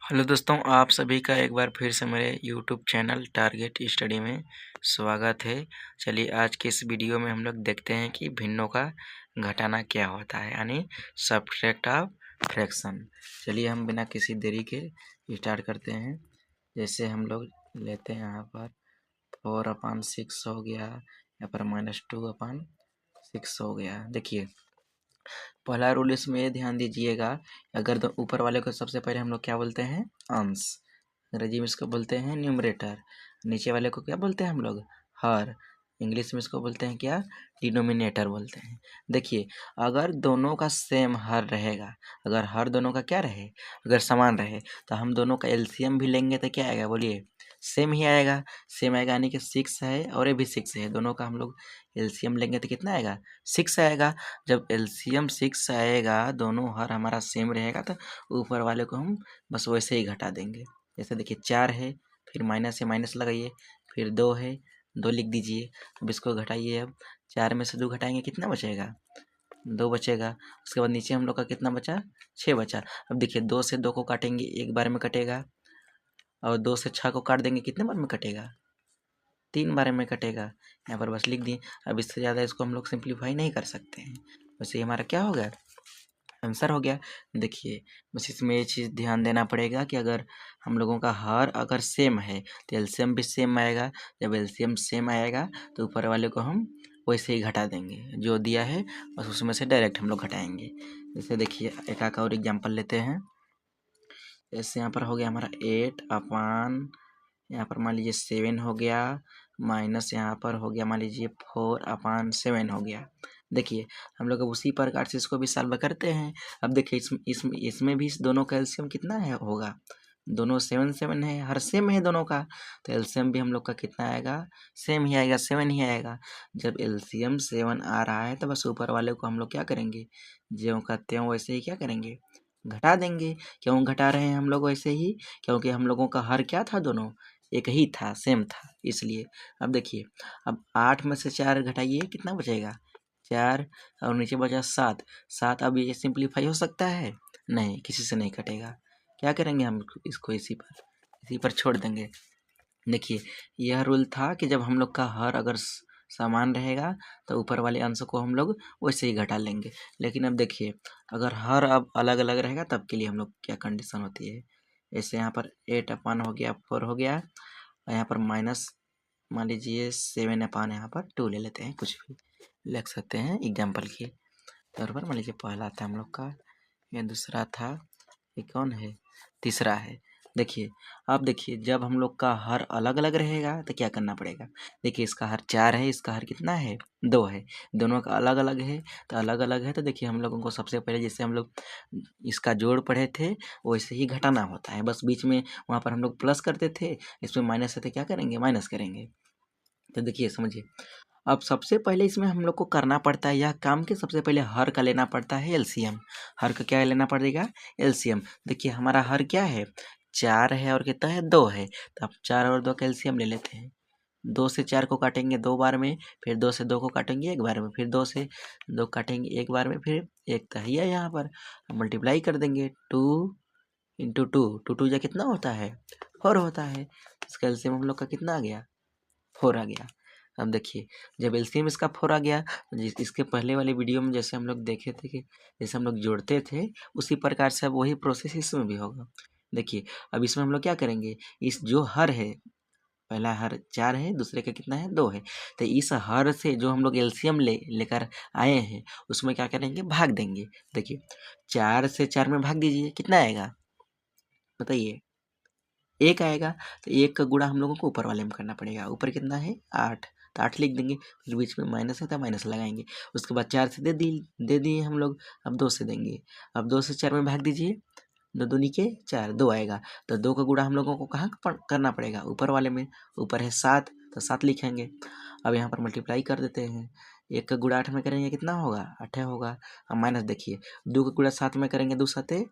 Hello दोस्तों, आप सभी का एक बार फिर से मेरे यूट्यूब चैनल टारगेट स्टडी में स्वागत है। चलिए आज के इस वीडियो में हम लोग देखते हैं कि भिन्नों का घटाना क्या होता है, यानी सब्ट्रैक्ट ऑफ फ्रैक्शन। चलिए हम बिना किसी देरी के स्टार्ट करते हैं। जैसे हम लोग लेते हैं यहाँ पर 4/6 हो गया, यहाँ पर -2/6 हो गया। देखिए पहला रूल इसमें ये ध्यान दीजिएगा, अगर तो ऊपर वाले को सबसे पहले हम लोग क्या बोलते हैं, अंश। अंग्रेजी में इसको बोलते हैं न्यूमरेटर। नीचे वाले को क्या बोलते हैं हम लोग, हर। इंग्लिश में इसको बोलते हैं क्या, डिनोमिनेटर बोलते हैं। देखिए अगर दोनों का सेम हर रहेगा, अगर हर दोनों का क्या रहे, अगर समान रहे, तो हम दोनों का एलसीएम भी लेंगे तो क्या आएगा, बोलिए सेम ही आएगा। सेम आएगा यानी कि 6 है और ये भी 6 है, दोनों का हम लोग एलसीएम लेंगे तो कितना आएगा, 6 आएगा। जब एलसीएम 6 आएगा, दोनों हर हमारा सेम रहेगा, तो ऊपर वाले को हम बस वैसे ही घटा देंगे। जैसे देखिए 4 है, फिर माइनस से माइनस लगाइए, फिर 2 है, 2 लिख दीजिए। अब इसको घटाइए, अब 4 में से 2 घटाएंगे कितना बचेगा, 2 बचेगा। उसके बाद नीचे हम लोग का कितना बचा, 6 बचा। अब देखिए 2 से 2 को काटेंगे एक बार में कटेगा, और 2 से 6 को काट देंगे कितने बार में कटेगा, 3 बार में कटेगा। यहाँ पर बस लिख दिए। अब इससे ज़्यादा इसको हम लोग सिंप्लीफाई नहीं कर सकते हैं। वैसे ही हमारा क्या हो गया, आंसर हो गया। देखिए बस इसमें ये चीज़ ध्यान देना पड़ेगा कि अगर हम लोगों का हर अगर सेम है तो एलसीएम भी सेम आएगा। जब एलसीएम सेम आएगा तो ऊपर वाले को हम वैसे ही घटा देंगे, जो दिया है बस उसमें से डायरेक्ट हम लोग घटाएंगे। जैसे देखिए एक आका और एग्जाम्पल लेते हैं। जैसे यहाँ पर हो गया हमारा 8/, यहाँ पर मान लीजिए 7 हो गया, माइनस यहाँ पर हो गया मान लीजिए 4/7 हो गया। देखिए हम लोग अब उसी प्रकार से इसको भी सॉल्व करते हैं। अब देखिए इसमें भी इस दोनों का एलसीएम कितना है होगा, दोनों 7 है, हर सेम है दोनों का, तो एलसीएम भी हम लोग का कितना आएगा, सेम ही आएगा, 7 ही आएगा। जब एलसीएम 7 आ रहा है तो बस ऊपर वाले को हम लोग क्या करेंगे, ज्यों का त्यों वैसे ही क्या करेंगे, घटा देंगे। क्यों घटा रहे हैं हम लोग वैसे ही, क्योंकि हम लोगों का हर क्या था, दोनों एक ही था, सेम था, इसलिए। अब देखिए अब 8 में से 4 घटाइए कितना बचेगा, 4, और नीचे बचा 7। 7 अब ये सिंप्लीफाई हो सकता है, नहीं, किसी से नहीं कटेगा। क्या करेंगे हम इसको इसी पर छोड़ देंगे। देखिए यह रूल था कि जब हम लोग का हर अगर समान रहेगा तो ऊपर वाले अंश को हम लोग वैसे ही घटा लेंगे। लेकिन अब देखिए अगर हर अब अलग अलग रहेगा तब के लिए हम लोग क्या कंडीशन होती है। जैसे यहाँ पर 8/, हो गया 4 हो गया, और यहाँ पर माइनस मान लीजिए 7/, यहाँ पर 2 ले लेते हैं, कुछ भी लिख सकते हैं एग्जाम्पल के तौर पर। मान लीजिए पहला था हम लोग का, ये दूसरा था, ये कौन है, तीसरा है। देखिए अब देखिए जब हम लोग का हर अलग अलग रहेगा तो क्या करना पड़ेगा। देखिए इसका हर 4 है, इसका हर कितना है, 2 है, दोनों का अलग अलग है, तो अलग अलग है तो देखिए हम लोगों को सबसे पहले जैसे हम लोग इसका जोड़ पढ़े थे वैसे ही घटाना होता है। बस बीच में वहाँ पर हम लोग प्लस करते थे, इसमें माइनस है तो क्या करेंगे, माइनस करेंगे। तो देखिए समझिए, अब सबसे पहले इसमें हम लोग को करना पड़ता है यह काम कि सबसे पहले हर का लेना पड़ता है एलसीएम। हर का क्या लेना पड़ेगा, एलसीएम। देखिए हमारा हर क्या है, 4 है और कितना है, 2 है, तो अब 4 और 2 का एलसीएम ले लेते हैं। 2 से 4 को काटेंगे 2 बार में, फिर 2 से 2 को काटेंगे एक बार में, फिर 2 से 2 काटेंगे एक बार में, फिर एक तो है यहाँ पर मल्टीप्लाई कर देंगे, 2 × 2, 2 जा कितना होता है, 4 होता है। इसका एलसीएम हम लोग का कितना आ गया, 4 आ गया। अब देखिए जब एलसीएम इसका 4 आ गया, तो इसके पहले वाले वीडियो में जैसे हम लोग देखे थे कि जैसे हम लोग जोड़ते थे उसी प्रकार से अब वही प्रोसेस इसमें भी होगा। देखिए अब इसमें हम लोग क्या करेंगे, इस जो हर है, पहला हर 4 है, दूसरे का कितना है, 2 है, तो इस हर से जो हम लोग एलसीएम लेकर आए हैं उसमें क्या करेंगे, भाग देंगे। देखिए 4 से 4 में भाग दीजिए, कितना आएगा बताइए, 1 आएगा। तो 1 का गुणा हम लोगों को ऊपर वाले में करना पड़ेगा, ऊपर कितना है, 8, तो 8 लिख देंगे, फिर बीच में माइनस है तो माइनस लगाएंगे। उसके बाद 4 से दे दिए हम लोग, अब 2 से देंगे। अब 2 से 4 में भाग दीजिए, 2 दूनी के 4, 2 आएगा। तो 2 का गुणा हम लोगों को कहाँ करना पड़ेगा, ऊपर वाले में, ऊपर है 7, तो 7 लिखेंगे। अब यहाँ पर मल्टीप्लाई कर देते हैं, 1 का गुणा 8 में करेंगे कितना होगा, 8 होगा। अब माइनस देखिए 2 का गुणा 7 में करेंगे, 2 7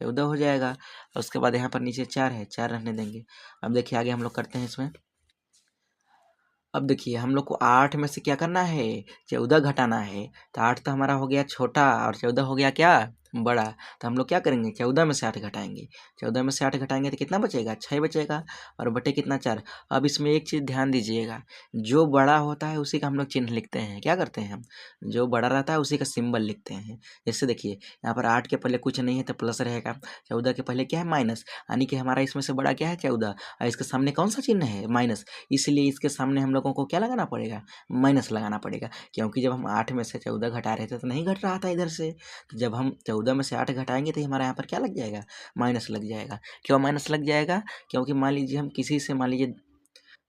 14 हो जाएगा। और उसके बाद यहाँ पर नीचे 4 है, 4 रहने देंगे। अब देखिए आगे हम लोग करते हैं इसमें। अब देखिए हम लोग को 8 में से क्या करना है, 14 घटाना है। तो 8 तो हमारा हो गया छोटा और 14 हो गया क्या, बड़ा, तो हम लोग क्या करेंगे 14 में से 8 घटाएंगे। 14 में से 8 घटाएंगे तो कितना बचेगा 6 बचेगा, और बटे कितना 4। अब इसमें एक चीज़ ध्यान दीजिएगा, जो बड़ा होता है उसी का हम लोग चिन्ह लिखते हैं। क्या करते हैं हम, जो बड़ा रहता है उसी का सिंबल लिखते हैं। जैसे देखिए यहाँ पर 8 के पहले कुछ नहीं है तो प्लस रहेगा, 14 के पहले क्या है माइनस, यानी कि हमारा इसमें से बड़ा क्या है 14, और इसके सामने कौन सा चिन्ह है माइनस, इसलिए इसके सामने हम लोगों को क्या लगाना पड़ेगा, माइनस लगाना पड़ेगा। क्योंकि जब हम 8 में से 14 घटा रहे थे तो नहीं घट रहा था इधर से, तो जब हम 14 में से 8 घटाएंगे तो हमारा यहाँ पर क्या लग जाएगा, माइनस लग जाएगा। क्यों माइनस लग जाएगा, क्योंकि मान लीजिए हम किसी से मान लीजिए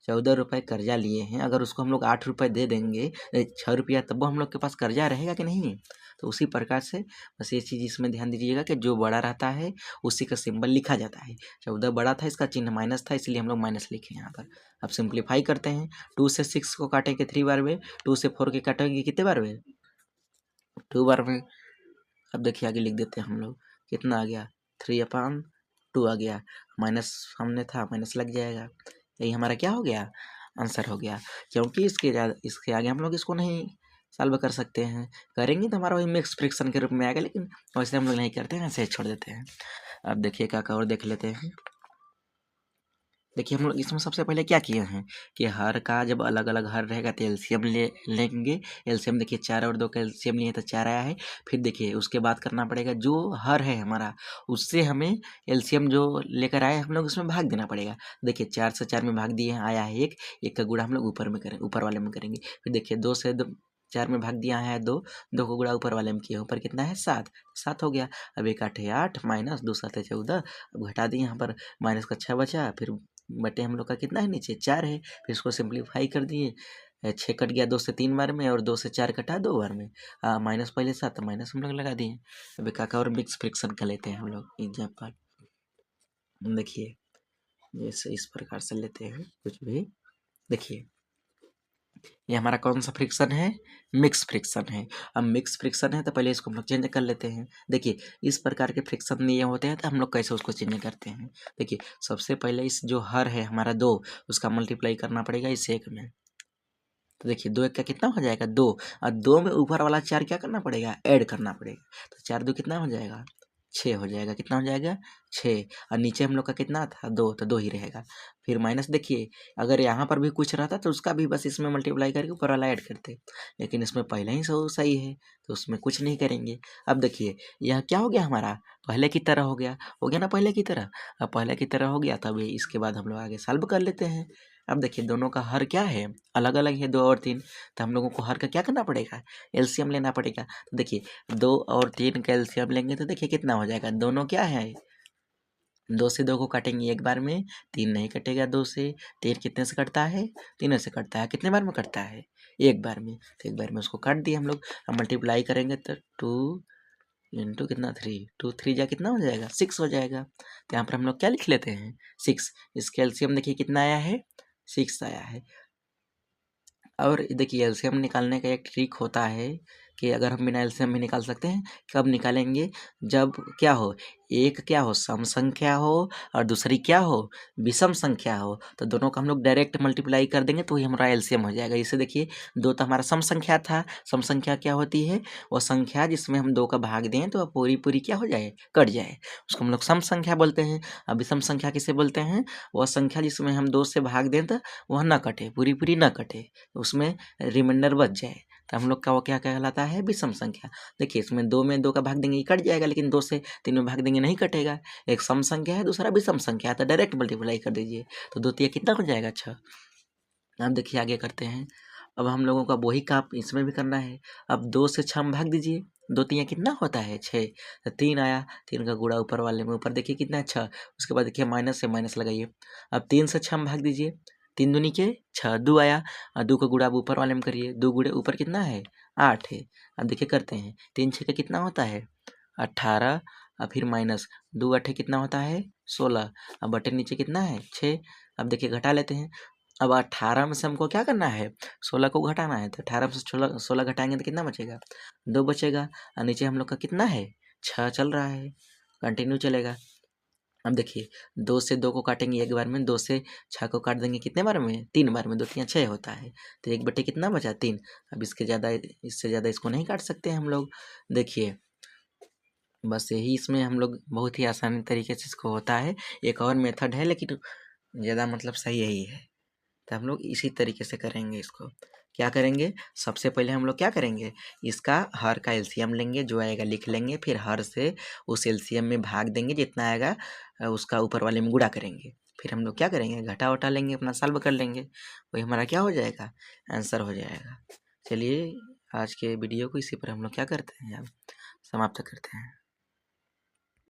14 रुपये कर्जा लिए हैं, अगर उसको हम लोग 8 रुपये दे देंगे 6 रुपया, तब वो हम लोग के पास कर्जा रहेगा कि नहीं। तो उसी प्रकार से बस ये चीज़ इसमें ध्यान दीजिएगा कि जो बड़ा रहता है उसी का सिंबल लिखा जाता है। 14 बड़ा था, इसका चिन्ह माइनस था, इसलिए हम लोग माइनस लिखे यहाँ पर। अब सिंप्लीफाई करते हैं, 2 से 6 को काटेंगे 3 बार में, 2 से 4 के काटेंगे कितने बार में, 2 बार में। अब देखिए आगे लिख देते हैं हम लोग, कितना आ गया 3/2 आ गया, माइनस सामने था माइनस लग जाएगा। यही हमारा क्या हो गया, आंसर हो गया। क्योंकि इसके आगे हम लोग इसको नहीं सॉल्व कर सकते हैं, करेंगे तो हमारा वही मिक्स फ्रिक्शन के रूप में आएगा, लेकिन वैसे हम लोग नहीं करते हैं, ऐसे ही छोड़ देते हैं। अब देखिए क्या और देख लेते हैं। देखिए हम लोग इसमें सबसे पहले क्या किए हैं कि हर का जब अलग अलग हर रहेगा तो एलसीएम लेंगे। एलसीएम देखिए 4 और 2 का एलसीएम लिए तो 4 आया है। फिर देखिए उसके बाद करना पड़ेगा, जो हर है हमारा उससे हमें एलसीएम जो लेकर आए हम लोग उसमें भाग देना पड़ेगा। देखिए 4 से 4 में भाग दिए हैं, आया है 1, 1 का गुणा हम लोग ऊपर में करें, ऊपर वाले में करेंगे। फिर देखिए 2 से 4 में भाग दिया है 2, 2 को गुणा ऊपर वाले में किया, ऊपर कितना है 7, 7 हो गया। अब 1 8 8 माइनस 2 7 14, अब घटा दिए यहाँ पर माइनस का 6 बचा, फिर बटे हम लोग का कितना है नीचे 4 है, फिर इसको सिंप्लीफाई कर दिए, 6 कट गया 2 से 3 बार में, और 2 से 4 कटा 2 बार में, माइनस पहले 7 माइनस हम लोग लगा दिए। अभी काका और मिक्स फ्रिक्शन कर लेते हैं हम लोग एग्जाम्पल। देखिए जैसे इस प्रकार से लेते हैं कुछ भी, देखिए ये हमारा कौन सा फ्रिक्शन है, मिक्स फ्रिक्शन है। अब मिक्स फ्रिक्शन है तो पहले इसको हम लोग चेंज कर लेते हैं। देखिए इस प्रकार के फ्रिक्शन ये होते हैं तो हम लोग कैसे उसको चेंज करते हैं। देखिए सबसे पहले इस जो हर है हमारा 2, उसका मल्टीप्लाई करना पड़ेगा इस 1 में। तो देखिए 2 1 का कितना हो जाएगा 2, और 2 में ऊपर वाला 4 क्या करना पड़ेगा, ऐड करना पड़ेगा। तो 4 2 कितना हो जाएगा 6 हो जाएगा, कितना हो जाएगा 6, और नीचे हम लोग का कितना था 2, तो 2 ही रहेगा। फिर माइनस देखिए अगर यहाँ पर भी कुछ रहता तो उसका भी बस इसमें मल्टीप्लाई करके ऊपर वाला ऐड करते, लेकिन इसमें पहले ही सही है तो उसमें कुछ नहीं करेंगे। अब देखिए यह क्या हो गया हमारा, पहले की तरह हो गया ना पहले की तरह। अब पहले की तरह हो गया, तब इसके बाद हम लोग आगे सॉल्व कर लेते हैं। अब देखिए दोनों का हर क्या है, अलग अलग है 2 और 3, तो हम लोगों को हर का क्या करना पड़ेगा, एलसीएम लेना पड़ेगा। तो देखिए 2 और 3 का एलसीएम लेंगे तो देखिए कितना हो जाएगा, दोनों क्या है 2 से 2 को काटेंगे एक बार में, 3 नहीं कटेगा 2 से, 3 कितने से कटता है, 3 से कटता है, कितने बार में कटता है एक बार में, तो एक बार में उसको काट दिए हम लोग। अब मल्टीप्लाई करेंगे तो 2 इंटू कितना 3, 2 3 जा कितना हो जाएगा 6 हो जाएगा। तो यहाँ पर हम लोग क्या लिख लेते हैं 6, इसका एलसीएम देखिए कितना आया है 6 आया है। और देखिए एलसीएम निकालने का एक ट्रिक होता है कि अगर हम बिना एलसीएम भी निकाल सकते हैं, कब निकालेंगे, जब क्या हो, एक क्या हो सम संख्या हो और दूसरी क्या हो विषम संख्या हो, तो दोनों का हम लोग डायरेक्ट मल्टीप्लाई कर देंगे तो ही हमारा एलसीएम हो जाएगा। इसे देखिए 2 तो हमारा सम संख्या था, सम संख्या क्या होती है, वो संख्या जिसमें हम 2 का भाग दें तो पूरी पूरी क्या हो जाए कट जाए, उसको हम लोग सम संख्या बोलते हैं। अब विषम संख्या किसे बोलते हैं, वह संख्या जिसमें हम 2 से भाग दें तो वह ना कटे, पूरी पूरी ना कटे, उसमें रिमाइंडर बच जाए, तो हम लोग का वो क्या कहलाता है विषम संख्या। देखिए इसमें 2 में 2 का भाग देंगे कट जाएगा, लेकिन 2 से 3 में भाग देंगे नहीं कटेगा। एक सम संख्या है दूसरा विषम संख्या है, तो डायरेक्ट मल्टीप्लाई कर दीजिए, तो 2 तिया कितना हो जाएगा 6। अब देखिए आगे करते हैं, अब हम लोगों का वही काम इसमें भी करना है। अब 2 से 6 में भाग दीजिए, 2 तिया कितना होता है 6, तो 3 आया, 3 का गुणा ऊपर वाले में, ऊपर देखिए कितना है 6, उसके बाद देखिए माइनस से माइनस लगाइए। अब 3 से 6 में भाग दीजिए, 3 दूनी के 6, 2 आया, और 2 का गुणा अब ऊपर वाले में करिए, 2 गुणे ऊपर कितना है 8 है। अब देखिए करते हैं, 3 6 का कितना होता है 18, और फिर माइनस 2 8 कितना होता है 16, अब बटे नीचे कितना है 6। अब देखिए घटा लेते हैं, अब 18 में से हमको क्या करना है 16 को घटाना है, तो 18 में से 16 घटाएंगे तो कितना बचेगा 2 बचेगा, और नीचे हम लोग का कितना है 6 चल रहा है, कंटिन्यू चलेगा। अब देखिए 2 से 2 को काटेंगे एक बार में, 2 से 6 को काट देंगे कितने बार में 3 बार में, 2 तिया 6 होता है, तो 1 बटे कितना बचा 3। अब इससे ज़्यादा इसको नहीं काट सकते हम लोग। देखिए बस यही इसमें हम लोग बहुत ही आसानी तरीके से इसको होता है। एक और मेथड है लेकिन ज़्यादा मतलब सही यही है। तो हम लोग इसी तरीके से करेंगे इसको। क्या करेंगे, सबसे पहले हम लोग क्या करेंगे, इसका हर का एलसीएम लेंगे, जो आएगा लिख लेंगे, फिर हर से उस एलसीएम में भाग देंगे, जितना आएगा उसका ऊपर वाले में गुणा करेंगे। फिर हम लोग क्या करेंगे, घटा वटा लेंगे, अपना सॉल्व कर लेंगे, वही हमारा क्या हो जाएगा, आंसर हो जाएगा। चलिए आज के वीडियो को इसी पर हम लोग क्या करते हैं, अब समाप्त करते हैं।